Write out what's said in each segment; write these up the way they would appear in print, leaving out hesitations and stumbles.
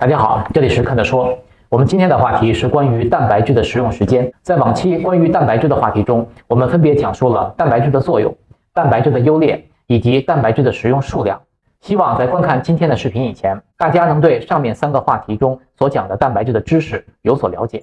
大家好，这里是看着说。我们今天的话题是关于蛋白质的食用时间。在往期关于蛋白质的话题中，我们分别讲述了蛋白质的作用、蛋白质的优劣以及蛋白质的食用数量。希望在观看今天的视频以前，大家能对上面3个话题中所讲的蛋白质的知识有所了解。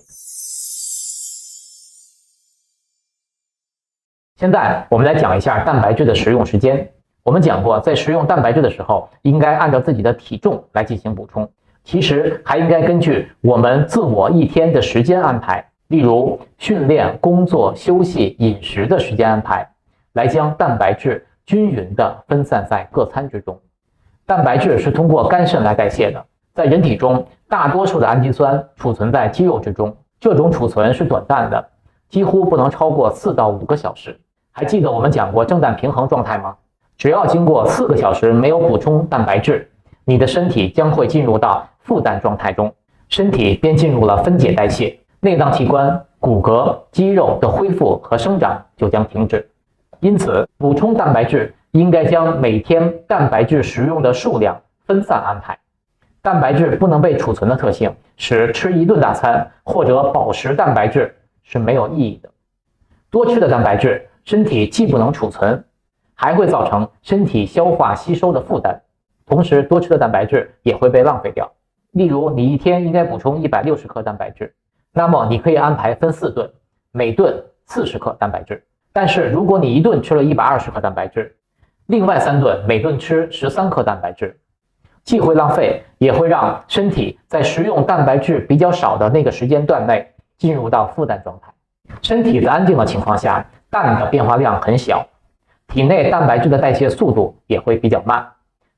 现在我们来讲一下蛋白质的食用时间。我们讲过，在食用蛋白质的时候，应该按照自己的体重来进行补充。其实还应该根据我们自我一天的时间安排，例如训练、工作、休息、饮食的时间安排，来将蛋白质均匀地分散在各餐之中。蛋白质是通过肝肾来代谢的，在人体中大多数的氨基酸储存在肌肉之中，这种储存是短暂的，几乎不能超过4到5个小时。还记得我们讲过正氮平衡状态吗？只要经过4个小时没有补充蛋白质，你的身体将会进入到负氮状态中，身体便进入了分解代谢，内脏器官、骨骼、肌肉的恢复和生长就将停止。因此，补充蛋白质应该将每天蛋白质食用的数量分散安排。蛋白质不能被储存的特性，使吃一顿大餐或者饱食蛋白质是没有意义的。多吃的蛋白质，身体既不能储存，还会造成身体消化吸收的负担，同时多吃的蛋白质也会被浪费掉。例如，你一天应该补充160克蛋白质，那么你可以安排分4顿，每顿40克蛋白质。但是如果你一顿吃了120克蛋白质，另外3顿每顿吃13克蛋白质，既会浪费，也会让身体在食用蛋白质比较少的那个时间段内进入到负氮状态。身体在安静的情况下，氮的变化量很小，体内蛋白质的代谢速度也会比较慢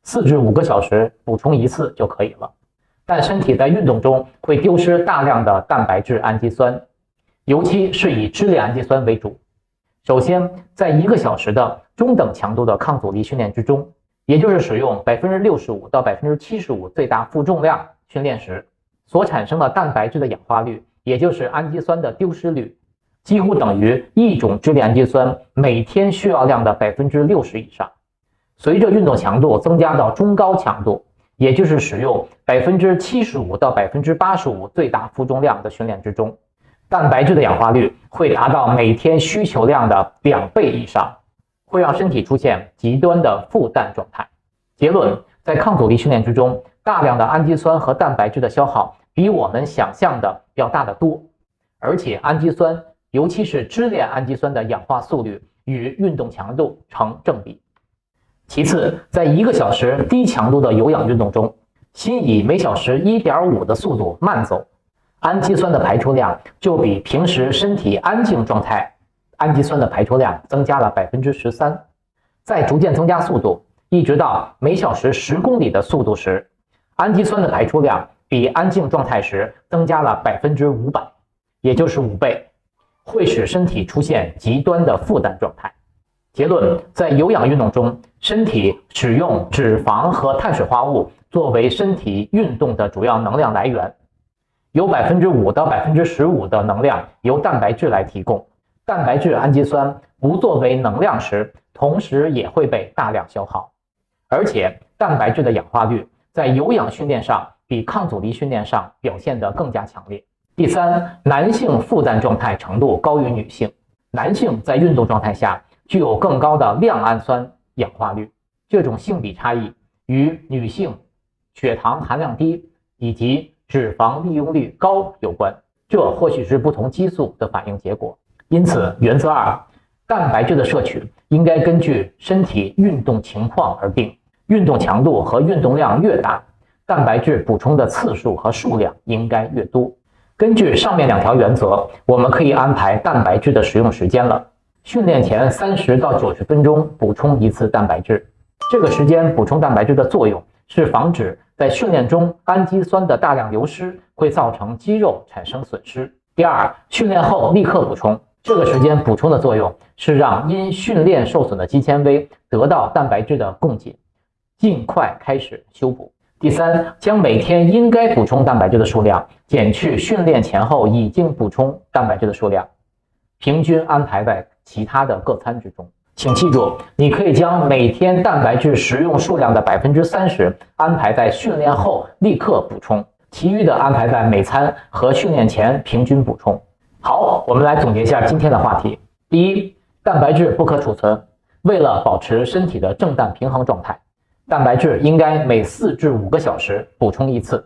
，4至5个小时补充1次就可以了。但身体在运动中会丢失大量的蛋白质氨基酸，尤其是以支链氨基酸为主。首先，在1个小时的中等强度的抗阻力训练之中，也就是使用65%到75%最大负重量训练时，所产生的蛋白质的氧化率，也就是氨基酸的丢失率，几乎等于一种支链氨基酸每天需要量的60%以上。随着运动强度增加到中高强度，也就是使用75%到85%最大负重量的训练之中，蛋白质的氧化率会达到每天需求量的2倍以上，会让身体出现极端的负氮状态。结论，在抗阻力训练之中，大量的氨基酸和蛋白质的消耗比我们想象的要大得多，而且氨基酸，尤其是支链氨基酸的氧化速率与运动强度成正比。其次，在1个小时低强度的有氧运动中，新以每小时 1.5 的速度慢走，氨基酸的排出量就比平时身体安静状态氨基酸的排出量增加了 13%。 在逐渐增加速度，一直到每小时10公里的速度时，氨基酸的排出量比安静状态时增加了 500%， 也就是5倍，会使身体出现极端的负氮状态。结论，在有氧运动中，身体使用脂肪和碳水化合物作为身体运动的主要能量来源，有 5% 到 15% 的能量由蛋白质来提供。蛋白质氨基酸不作为能量时，同时也会被大量消耗，而且蛋白质的氧化率在有氧训练上比抗阻力训练上表现得更加强烈。第三，男性负氮状态程度高于女性，男性在运动状态下具有更高的亮氨酸氧化率，这种性比差异与女性血糖含量低以及脂肪利用率高有关，这或许是不同激素的反应结果。因此，原则2，蛋白质的摄取应该根据身体运动情况而定，运动强度和运动量越大，蛋白质补充的次数和数量应该越多。根据上面2条原则，我们可以安排蛋白质的食用时间了。训练前30到90分钟补充1次蛋白质，这个时间补充蛋白质的作用是防止在训练中氨基酸的大量流失会造成肌肉产生损失。第2，训练后立刻补充，这个时间补充的作用是让因训练受损的肌纤维得到蛋白质的供给，尽快开始修补。第3，将每天应该补充蛋白质的数量减去训练前后已经补充蛋白质的数量，平均安排在其他的各餐之中。请记住，你可以将每天蛋白质食用数量的 30% 安排在训练后立刻补充，其余的安排在每餐和训练前平均补充。好，我们来总结一下今天的话题。第一，蛋白质不可储存，为了保持身体的正氮平衡状态，蛋白质应该每4至5个小时补充一次。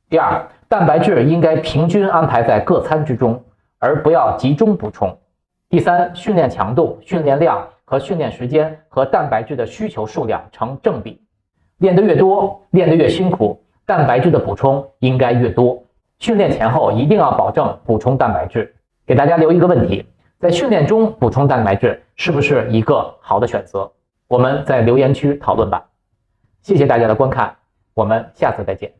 第二，蛋白质应该平均安排在各餐之中，而不要集中补充。第三，训练强度、训练量和训练时间和蛋白质的需求数量成正比，练得越多，练得越辛苦，蛋白质的补充应该越多。训练前后一定要保证补充蛋白质。给大家留一个问题，在训练中补充蛋白质是不是一个好的选择？我们在留言区讨论吧。谢谢大家的观看，我们下次再见。